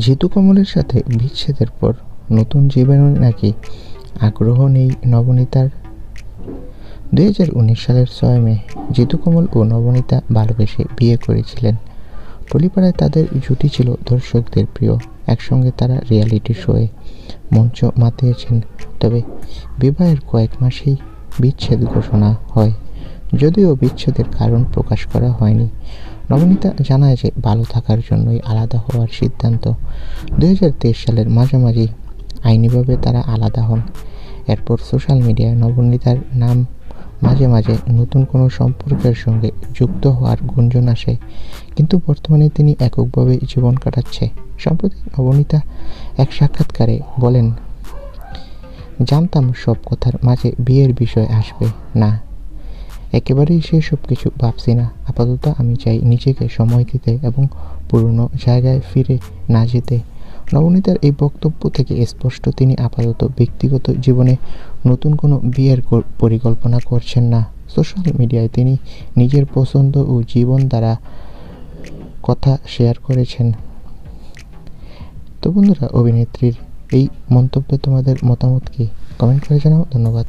জিতু কমলের সাথে বিচ্ছেদের পর নতুন জীবনে নাকি আগ্রহ নেই নবনীতার। 2019 সালের 6 মে জিতু কমল ও নবনীতা ভালোবেসে বিয়ে করেছিলেন। টলিপাড়ায় তাদের জুটি ছিল দর্শকদের প্রিয়। একসঙ্গে তারা রিয়ালিটি শোয়ে মঞ্চ মাতিয়েছেন। তবে বিবাহের কয়েক মাসেই বিচ্ছেদ ঘোষণা হয়, যদিও বিচ্ছেদের কারণ প্রকাশ করা হয়নি। নবনীতা জানায় যে ভালো থাকার জন্যই আলাদা হওয়ার সিদ্ধান্ত। 2023 সালের মাঝামাঝি আইনিভাবে তারা আলাদা হন। এরপর সোশ্যাল মিডিয়ায় নবনীতার নাম মাঝে মাঝে নতুন কোনো সম্পর্কের সঙ্গে যুক্ত হওয়ার গুঞ্জন আসে, কিন্তু বর্তমানে তিনি এককভাবে জীবন কাটাচ্ছে। সম্প্রতি নবনীতা এক সাক্ষাৎকারে বলেন, জানতাম সব কথার মাঝে বিয়ের বিষয় আসবে না, একেবারেই সেসব কিছু ভাবছি না। আপাতত আমি চাই নিজেকে সময় দিতে এবং পুরনো জায়গায় ফিরে না যেতে। নবনীতার এই বক্তব্য থেকে স্পষ্ট তিনি আপাতত ব্যক্তিগত জীবনে নতুন কোনো বিয়ের পরিকল্পনা করছেন না। সোশ্যাল মিডিয়ায় তিনি নিজের পছন্দ ও জীবনধারা কথা শেয়ার করেছেন। তো বন্ধুরা, অভিনেত্রীর এই মন্তব্যে তোমাদের মতামত কি? কমেন্ট করে জানাও। ধন্যবাদ।